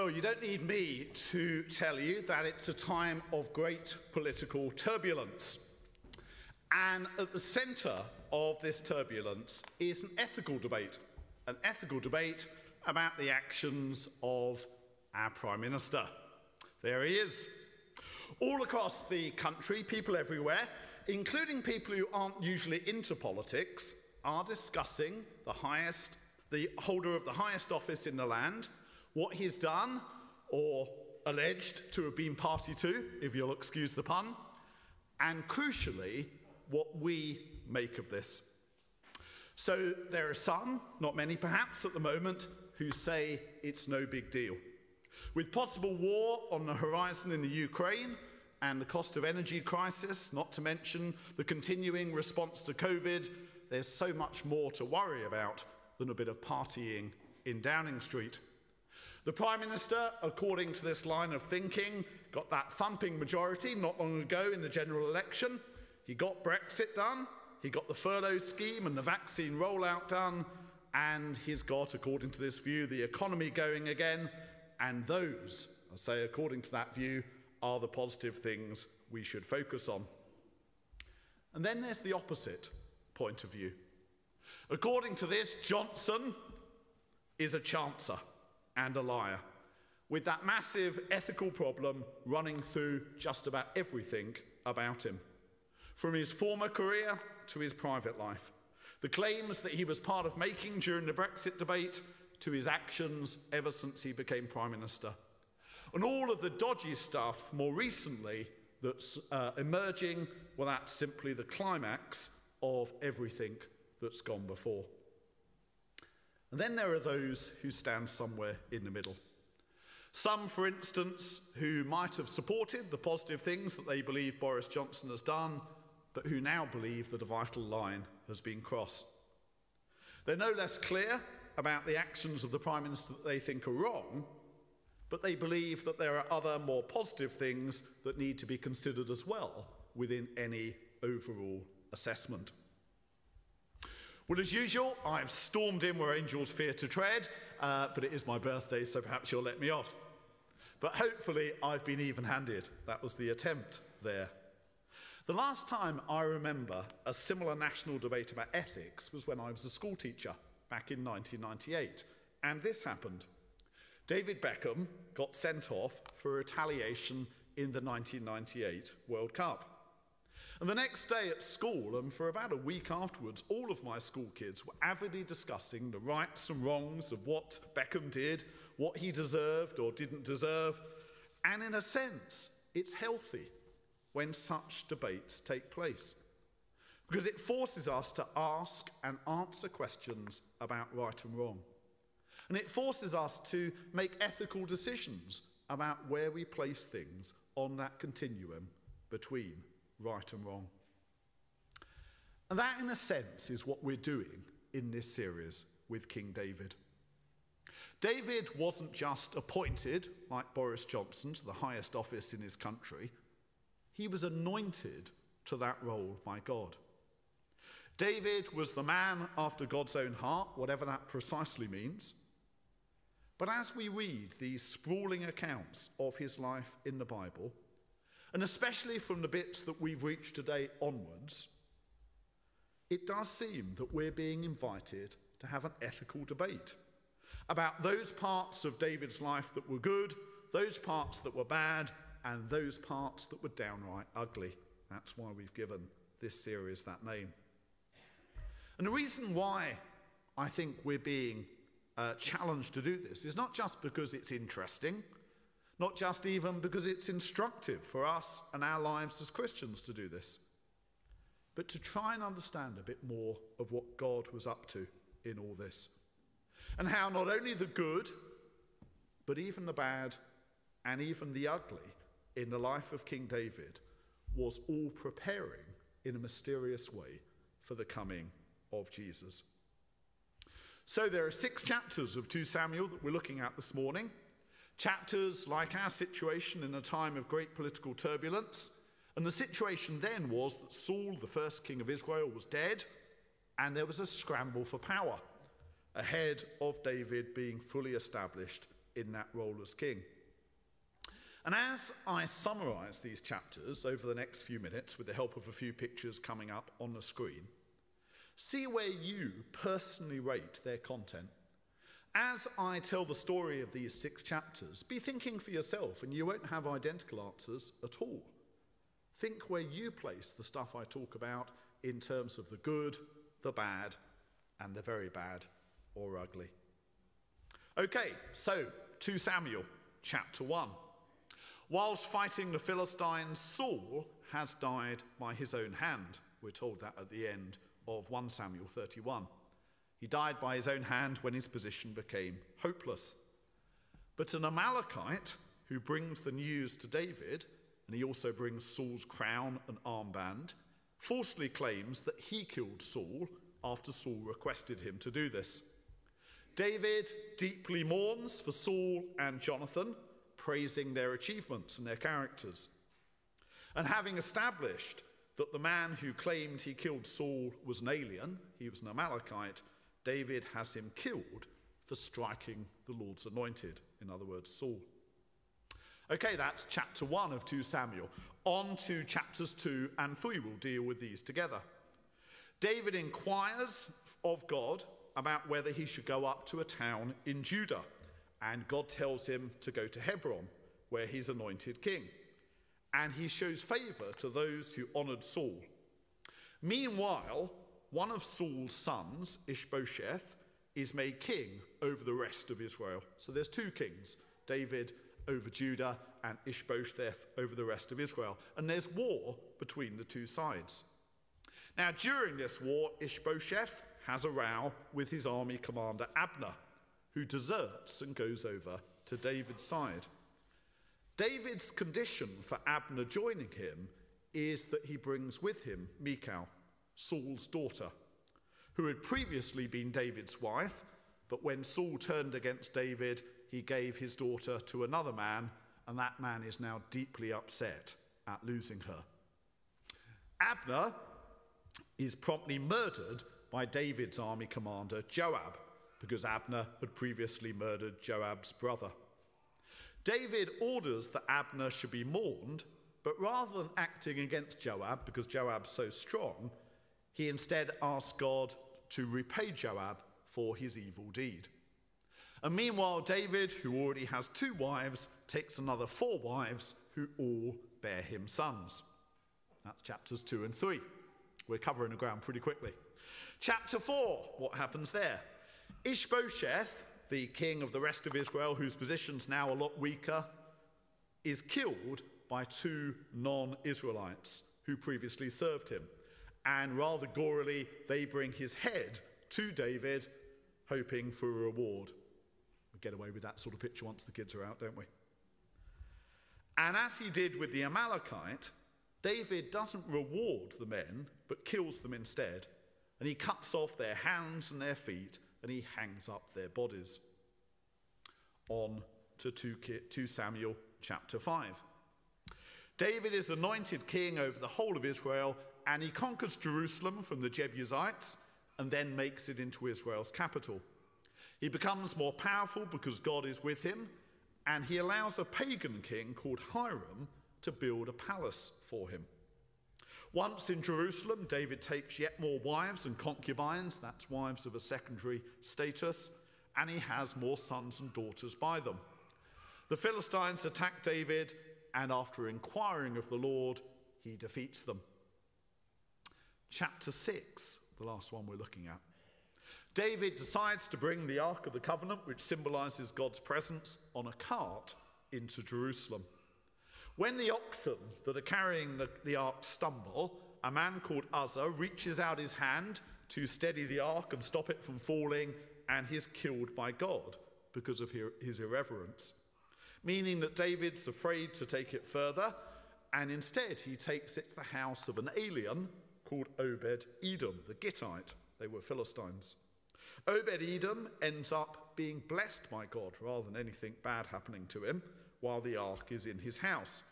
Well, you don't need me to tell you that it's a time of great political turbulence. And at the centre of this turbulence is an ethical debate about the actions of our Prime Minister. There he is. All across the country, people everywhere, including people who aren't usually into politics, are discussing the holder of the highest office in the land, what he's done, or alleged to have been party to, if you'll excuse the pun, and crucially, what we make of this. So there are some, not many perhaps at the moment, who say it's no big deal. With possible war on the horizon in the Ukraine and the cost of energy crisis, not to mention the continuing response to COVID, there's so much more to worry about than a bit of partying in Downing Street. The Prime Minister, according to this line of thinking, got that thumping majority not long ago in the general election. He got Brexit done, he got the furlough scheme and the vaccine rollout done, and he's got, according to this view, the economy going again. And those, I say according to that view, are the positive things we should focus on. And then there's the opposite point of view. According to this, Johnson is a chancer and a liar, with that massive ethical problem running through just about everything about him, from his former career to his private life. The claims that he was part of making during the Brexit debate to his actions ever since he became Prime Minister. And all of the dodgy stuff more recently that's emerging, well, that's simply the climax of everything that's gone before. And then there are those who stand somewhere in the middle. Some, for instance, who might have supported the positive things that they believe Boris Johnson has done, but who now believe that a vital line has been crossed. They're no less clear about the actions of the Prime Minister that they think are wrong, but they believe that there are other more positive things that need to be considered as well within any overall assessment. Well, as usual, I've stormed in where angels fear to tread, but it is my birthday, so perhaps you'll let me off. But hopefully I've been even-handed. That was the attempt there. The last time I remember a similar national debate about ethics was when I was a school teacher back in 1998, and this happened. David Beckham got sent off for retaliation in the 1998 World Cup. And the next day at school, and for about a week afterwards, all of my school kids were avidly discussing the rights and wrongs of what Beckham did, what he deserved or didn't deserve. And in a sense, it's healthy when such debates take place, because it forces us to ask and answer questions about right and wrong. And it forces us to make ethical decisions about where we place things on that continuum between right and wrong. And that, in a sense, is what we're doing in this series with King David. David wasn't just appointed, like Boris Johnson, to the highest office in his country. He was anointed to that role by God. David was the man after God's own heart, whatever that precisely means. But as we read these sprawling accounts of his life in the Bible, and especially from the bits that we've reached today onwards, it does seem that we're being invited to have an ethical debate about those parts of David's life that were good, those parts that were bad, and those parts that were downright ugly. That's why we've given this series that name. And the reason why I think we're being challenged to do this is not just because it's interesting, not just even because it's instructive for us and our lives as Christians to do this, but to try and understand a bit more of what God was up to in all this, and how not only the good, but even the bad and even the ugly in the life of King David was all preparing in a mysterious way for the coming of Jesus. So there are 6 chapters of 2 Samuel that we're looking at this morning. Chapters like our situation in a time of great political turbulence. And the situation then was that Saul, the first king of Israel, was dead, and there was a scramble for power ahead of David being fully established in that role as king. And as I summarise these chapters over the next few minutes with the help of a few pictures coming up on the screen, see where you personally rate their content. As I tell the story of these 6 chapters, be thinking for yourself, and you won't have identical answers at all. Think where you place the stuff I talk about in terms of the good, the bad, and the very bad or ugly. Okay, so 2 Samuel, chapter 1. Whilst fighting the Philistines, Saul has died by his own hand. We're told that at the end of 1 Samuel 31. He died by his own hand when his position became hopeless. But an Amalekite who brings the news to David, and he also brings Saul's crown and armband, falsely claims that he killed Saul after Saul requested him to do this. David deeply mourns for Saul and Jonathan, praising their achievements and their characters. And having established that the man who claimed he killed Saul was an alien, he was an Amalekite, David has him killed for striking the Lord's anointed, in other words, Saul. Okay, that's chapter 1 of 2 Samuel. On to chapters 2 and 3, we'll deal with these together. David inquires of God about whether he should go up to a town in Judah, and God tells him to go to Hebron, where he's anointed king. And he shows favour to those who honoured Saul. Meanwhile, one of Saul's sons, Ishbosheth, is made king over the rest of Israel. So there's 2 kings, David over Judah and Ishbosheth over the rest of Israel. And there's war between the 2 sides. Now, during this war, Ishbosheth has a row with his army commander Abner, who deserts and goes over to David's side. David's condition for Abner joining him is that he brings with him Michal, Saul's daughter, who had previously been David's wife, but when Saul turned against David, he gave his daughter to another man, and that man is now deeply upset at losing her. Abner is promptly murdered by David's army commander Joab, because Abner had previously murdered Joab's brother. David orders that Abner should be mourned, but rather than acting against Joab, because Joab's so strong, he instead asks God to repay Joab for his evil deed. And meanwhile, David, who already has 2 wives, takes another 4 wives who all bear him sons. That's chapters 2 and 3. We're covering the ground pretty quickly. Chapter 4, what happens there? Ishbosheth, the king of the rest of Israel, whose position's now a lot weaker, is killed by 2 non-Israelites who previously served him. And rather gorily, they bring his head to David, hoping for a reward. We get away with that sort of picture once the kids are out, don't we? And as he did with the Amalekite, David doesn't reward the men, but kills them instead. And he cuts off their hands and their feet, and he hangs up their bodies. On to 2 Samuel chapter 5. David is anointed king over the whole of Israel, and he conquers Jerusalem from the Jebusites and then makes it into Israel's capital. He becomes more powerful because God is with him, and he allows a pagan king called Hiram to build a palace for him. Once in Jerusalem, David takes yet more wives and concubines, that's wives of a secondary status, and he has more sons and daughters by them. The Philistines attack David, and after inquiring of the Lord, he defeats them. Chapter 6, the last one we're looking at. David decides to bring the Ark of the Covenant, which symbolises God's presence, on a cart into Jerusalem. When the oxen that are carrying the ark stumble, a man called Uzzah reaches out his hand to steady the ark and stop it from falling, and he's killed by God because of his irreverence. Meaning that David's afraid to take it further, and instead he takes it to the house of an alien called Obed-Edom, the Gittite. They were Philistines. Obed-Edom ends up being blessed by God rather than anything bad happening to him while the ark is in his house.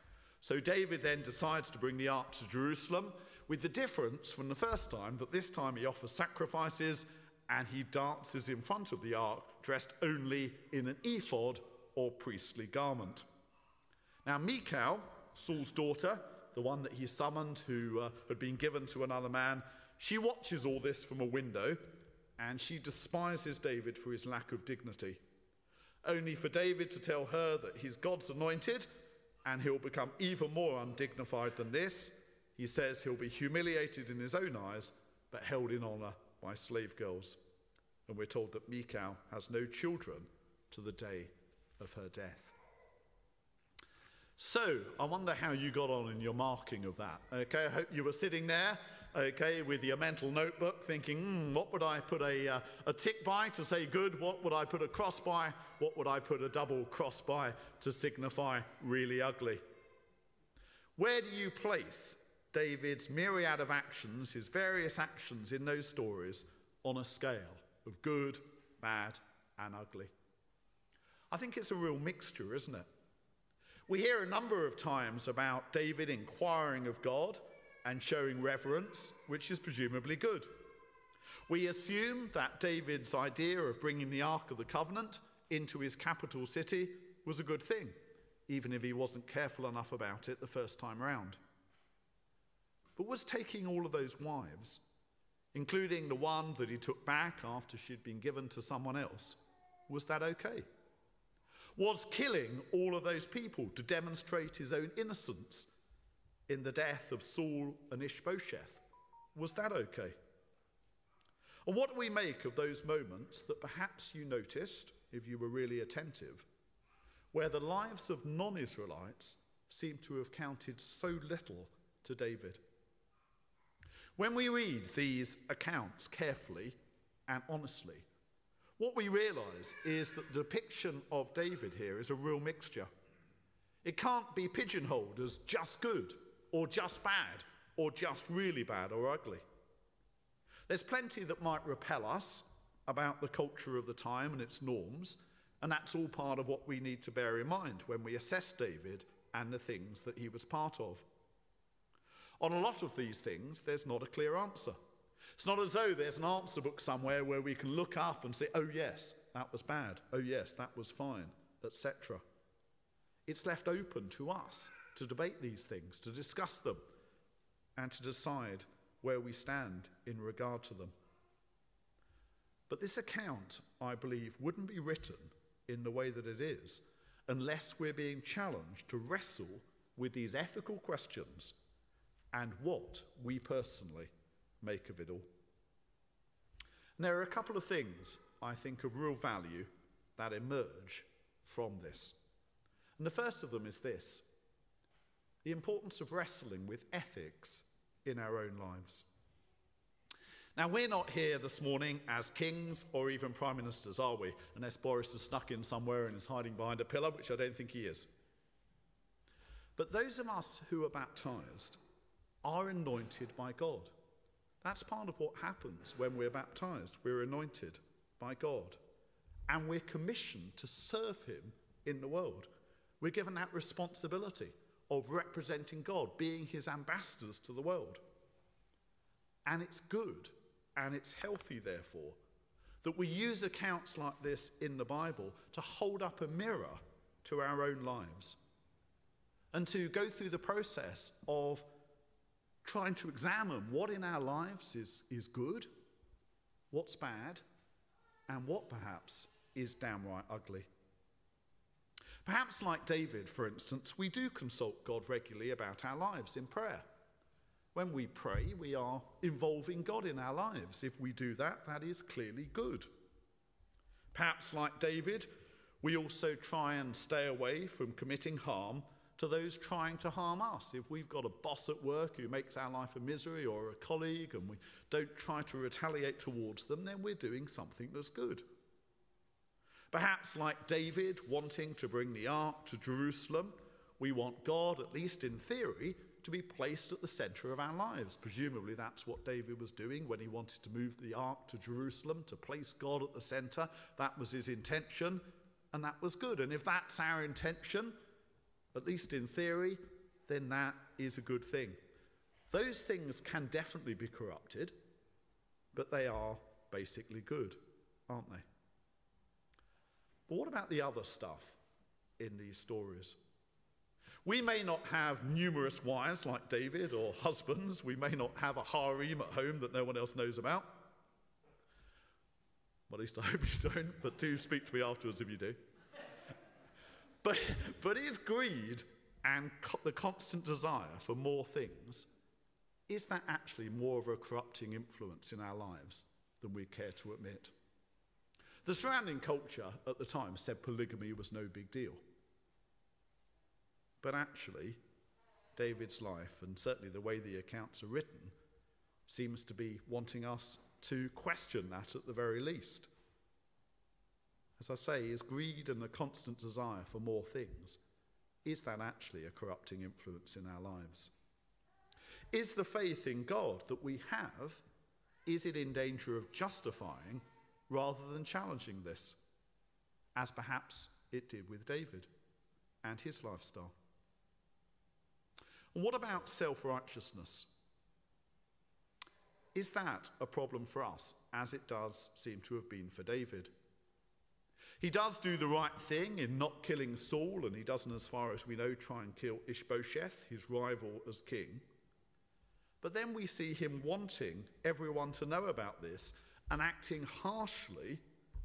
So David then decides to bring the ark to Jerusalem, with the difference from the first time that this time he offers sacrifices and he dances in front of the ark dressed only in an ephod or priestly garment. Now Michal, Saul's daughter, the one that he summoned who had been given to another man, she watches all this from a window, and she despises David for his lack of dignity. Only for David to tell her that he's God's anointed, and he'll become even more undignified than this. He says he'll be humiliated in his own eyes, but held in honour by slave girls. And we're told that Michal has no children to the day of her death. So, I wonder how you got on in your marking of that. Okay, I hope you were sitting there, okay, with your mental notebook thinking, what would I put a tick by to say good? What would I put a cross by? What would I put a double cross by to signify really ugly? Where do you place David's myriad of actions, his various actions in those stories, on a scale of good, bad, and ugly? I think it's a real mixture, isn't it? We hear a number of times about David inquiring of God and showing reverence, which is presumably good. We assume that David's idea of bringing the Ark of the Covenant into his capital city was a good thing, even if he wasn't careful enough about it the first time round. But was taking all of those wives, including the one that he took back after she'd been given to someone else, was that okay? Was killing all of those people to demonstrate his own innocence in the death of Saul and Ishbosheth, was that okay? And what do we make of those moments that perhaps you noticed, if you were really attentive, where the lives of non-Israelites seem to have counted so little to David? When we read these accounts carefully and honestly, what we realise is that the depiction of David here is a real mixture. It can't be pigeonholed as just good, or just bad, or just really bad or ugly. There's plenty that might repel us about the culture of the time and its norms, and that's all part of what we need to bear in mind when we assess David and the things that he was part of. On a lot of these things, there's not a clear answer. It's not as though there's an answer book somewhere where we can look up and say, oh yes, that was bad. Oh yes, that was fine, etc. It's left open to us to debate these things, to discuss them, and to decide where we stand in regard to them. But this account, I believe, wouldn't be written in the way that it is unless we're being challenged to wrestle with these ethical questions and what we personally make of it all. And there are a couple of things, I think, of real value that emerge from this. And the first of them is this: the importance of wrestling with ethics in our own lives. Now, we're not here this morning as kings or even prime ministers, are we? Unless Boris is snuck in somewhere and is hiding behind a pillar, which I don't think he is. But those of us who are baptized are anointed by God. That's part of what happens when we're baptized. We're anointed by God. And we're commissioned to serve him in the world. We're given that responsibility of representing God, being his ambassadors to the world. And it's good and it's healthy, therefore, that we use accounts like this in the Bible to hold up a mirror to our own lives and to go through the process of trying to examine what in our lives is good, what's bad, and what perhaps is downright ugly. Perhaps like David, for instance, we do consult God regularly about our lives in prayer. When we pray, we are involving God in our lives. If we do that, that is clearly good. Perhaps like David, we also try and stay away from committing harm to those trying to harm us. If we've got a boss at work who makes our life a misery, or a colleague, and we don't try to retaliate towards them, then we're doing something that's good. Perhaps like David, wanting to bring the ark to Jerusalem, we want God, at least in theory, to be placed at the centre of our lives. Presumably that's what David was doing when he wanted to move the ark to Jerusalem, to place God at the centre. That was his intention, and that was good. And if that's our intention, at least in theory, then that is a good thing. Those things can definitely be corrupted, but they are basically good, aren't they? But what about the other stuff in these stories. We may not have numerous wives like David or husbands. We may not have a harem at home that no one else knows about. Well, at least I hope you don't, but do speak to me afterwards if you do. But is greed and the constant desire for more things, is that actually more of a corrupting influence in our lives than we care to admit? The surrounding culture at the time said polygamy was no big deal. But actually, David's life, and certainly the way the accounts are written, seems to be wanting us to question that at the very least. As I say, is greed and the constant desire for more things, is that actually a corrupting influence in our lives? Is the faith in God that we have, is it in danger of justifying rather than challenging this, as perhaps it did with David and his lifestyle? And what about self-righteousness? Is that a problem for us, as it does seem to have been for David? He does do the right thing in not killing Saul, and he doesn't, as far as we know, try and kill Ishbosheth, his rival as king. But then we see him wanting everyone to know about this and acting harshly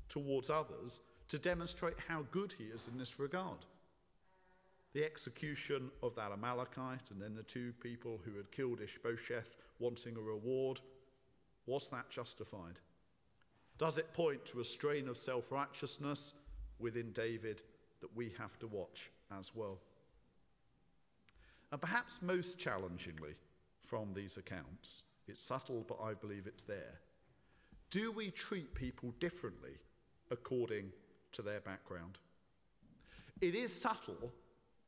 towards others to demonstrate how good he is in this regard. The execution of that Amalekite and then the two people who had killed Ishbosheth wanting a reward, was that justified? Does it point to a strain of self-righteousness within David that we have to watch as well? And perhaps most challengingly from these accounts, it's subtle, but I believe it's there. Do we treat people differently according to their background? It is subtle,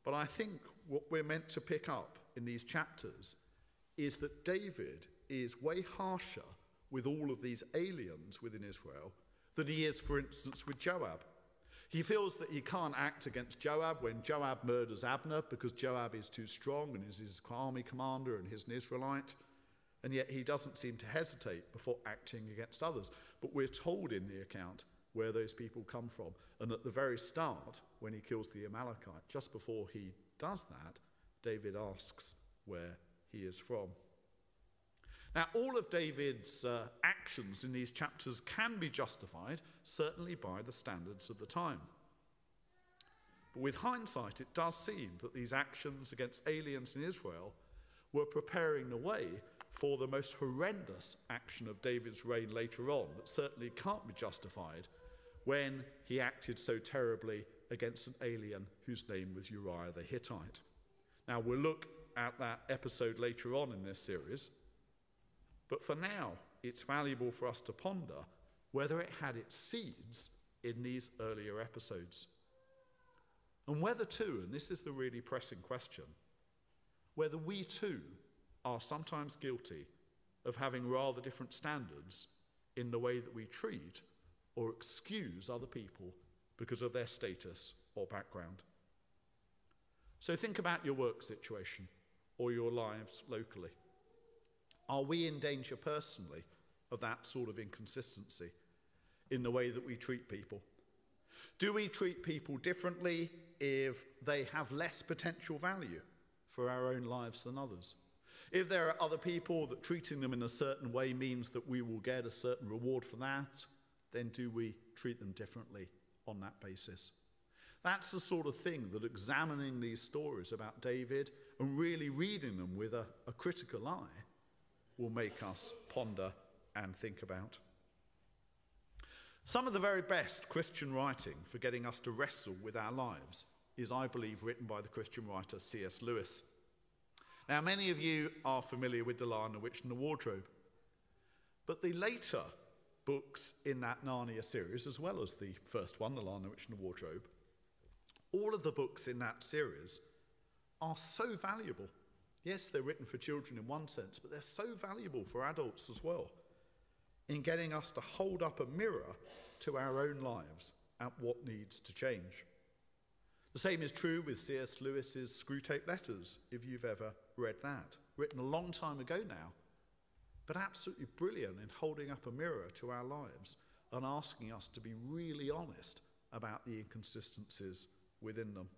but I think what we're meant to pick up in these chapters is that David is way harsher with all of these aliens within Israel than he is, for instance, with Joab. He feels that he can't act against Joab when Joab murders Abner because Joab is too strong and is his army commander and he's an Israelite, and yet he doesn't seem to hesitate before acting against others. But we're told in the account where those people come from, and at the very start, when he kills the Amalekite, just before he does that, David asks where he is from. Now, all of David's actions in these chapters can be justified, certainly by the standards of the time. But with hindsight, it does seem that these actions against aliens in Israel were preparing the way for the most horrendous action of David's reign later on, that certainly can't be justified, when he acted so terribly against an alien whose name was Uriah the Hittite. Now, we'll look at that episode later on in this series, but for now, it's valuable for us to ponder whether it had its seeds in these earlier episodes. And whether too, and this is the really pressing question, whether we too are sometimes guilty of having rather different standards in the way that we treat or excuse other people because of their status or background. So think about your work situation or your lives locally. Are we in danger personally of that sort of inconsistency in the way that we treat people? Do we treat people differently if they have less potential value for our own lives than others? If there are other people that treating them in a certain way means that we will get a certain reward for that, then do we treat them differently on that basis? That's the sort of thing that examining these stories about David and really reading them with a critical eye will make us ponder and think about. Some of the very best Christian writing for getting us to wrestle with our lives is, I believe, written by the Christian writer C.S. Lewis. Now, many of you are familiar with The Lion, the Witch and the Wardrobe, but the later books in that Narnia series, as well as the first one, The Lion, the Witch and the Wardrobe, all of the books in that series are so valuable. Yes, they're written for children in one sense, but they're so valuable for adults as well in getting us to hold up a mirror to our own lives at what needs to change. The same is true with C.S. Lewis's Screwtape Letters, if you've ever read that. Written a long time ago now, but absolutely brilliant in holding up a mirror to our lives and asking us to be really honest about the inconsistencies within them.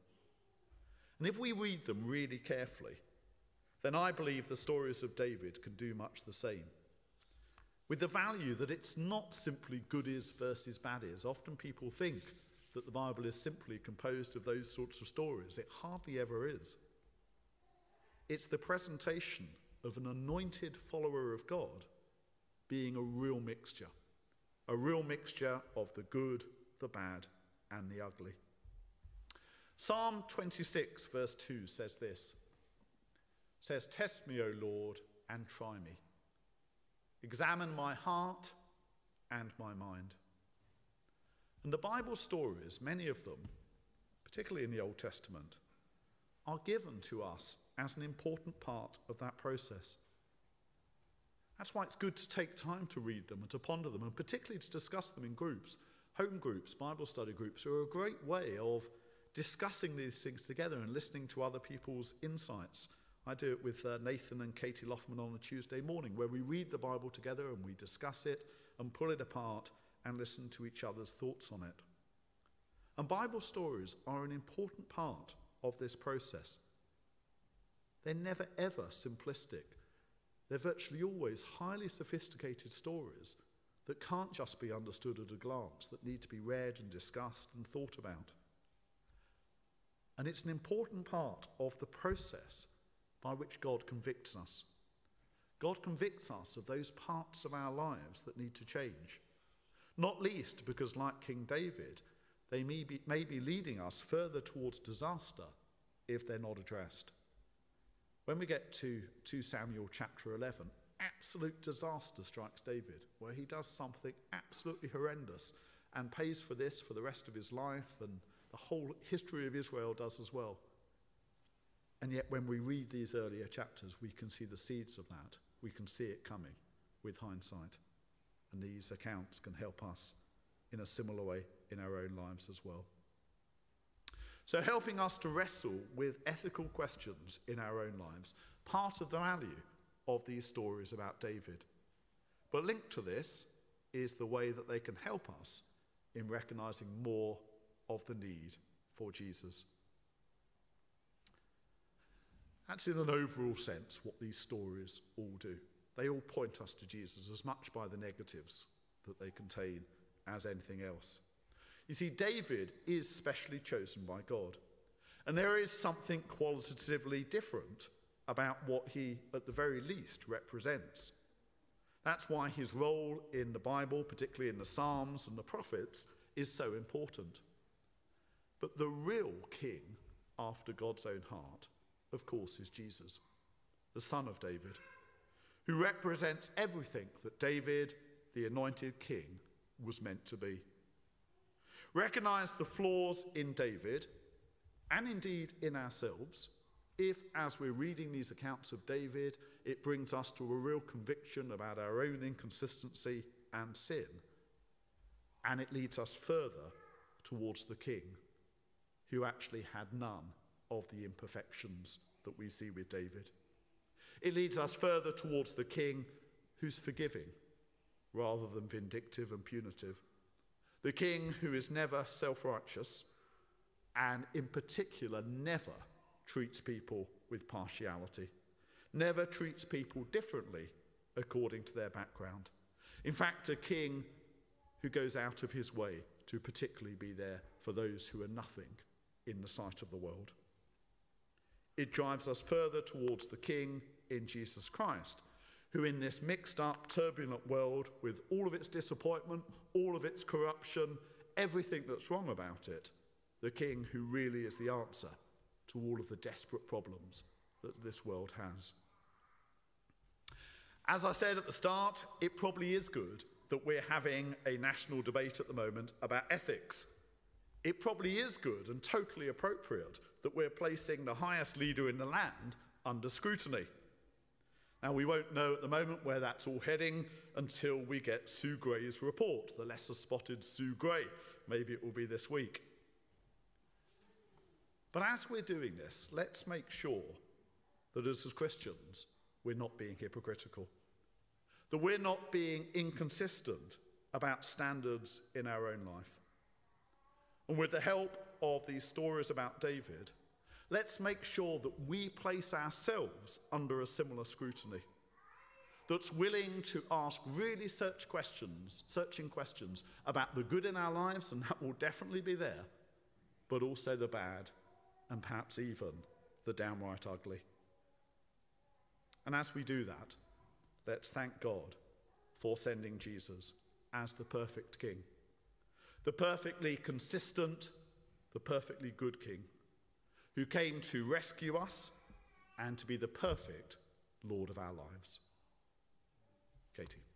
And if we read them really carefully, then I believe the stories of David can do much the same. With the value that it's not simply goodies versus baddies. Often people think that the Bible is simply composed of those sorts of stories. It hardly ever is. It's the presentation of an anointed follower of God being a real mixture of the good, the bad, and the ugly. Psalm 26 verse 2 says this. It says, "Test me, O Lord, and try me. Examine my heart and my mind." And the Bible stories, many of them, particularly in the Old Testament, are given to us as an important part of that process. That's why it's good to take time to read them and to ponder them, and particularly to discuss them in groups. Home groups, Bible study groups are a great way of discussing these things together and listening to other people's insights. I do it with Nathan and Katie Loffman on a Tuesday morning, where we read the Bible together and we discuss it and pull it apart and listen to each other's thoughts on it. And Bible stories are an important part of this process. They're never ever simplistic. They're virtually always highly sophisticated stories that can't just be understood at a glance, that need to be read and discussed and thought about. And it's an important part of the process by which God convicts us. God convicts us of those parts of our lives that need to change, not least because, like King David, they may be leading us further towards disaster if they're not addressed. When we get to 2 Samuel chapter 11, absolute disaster strikes David, where he does something absolutely horrendous and pays for this for the rest of his life, and the whole history of Israel does as well. And yet when we read these earlier chapters, we can see the seeds of that. We can see it coming with hindsight. And these accounts can help us in a similar way in our own lives as well. So helping us to wrestle with ethical questions in our own lives, part of the value of these stories about David. But linked to this is the way that they can help us in recognizing more of the need for Jesus. That's in an overall sense what these stories all do. They all point us to Jesus as much by the negatives that they contain as anything else. You see, David is specially chosen by God, and there is something qualitatively different about what he, at the very least, represents. That's why his role in the Bible, particularly in the Psalms and the prophets, is so important. But the real king after God's own heart, of course, is Jesus, the Son of David, who represents everything that David, the anointed king, was meant to be. Recognize the flaws in David, and indeed in ourselves, if, as we're reading these accounts of David, it brings us to a real conviction about our own inconsistency and sin, and it leads us further towards the king, who actually had none of the imperfections that we see with David. It leads us further towards the king who's forgiving rather than vindictive and punitive. The king who is never self-righteous, and in particular never treats people with partiality, never treats people differently according to their background. In fact, a king who goes out of his way to particularly be there for those who are nothing in the sight of the world. It drives us further towards the king in Jesus Christ, who in this mixed up, turbulent world, with all of its disappointment, all of its corruption, everything that's wrong about it, the king who really is the answer to all of the desperate problems that this world has. As I said at the start, it probably is good that we're having a national debate at the moment about ethics. It probably is good and totally appropriate that we're placing the highest leader in the land under scrutiny. Now, we won't know at the moment where that's all heading until we get Sue Gray's report, the lesser spotted Sue Gray. Maybe it will be this week. But as we're doing this, let's make sure that as Christians, we're not being hypocritical, that we're not being inconsistent about standards in our own life. And with the help of these stories about David, let's make sure that we place ourselves under a similar scrutiny, that's willing to ask really searching questions about the good in our lives, and that will definitely be there, but also the bad, and perhaps even the downright ugly. And as we do that, let's thank God for sending Jesus as the perfect King, the perfectly consistent, the perfectly good King, who came to rescue us and to be the perfect Lord of our lives. Katie.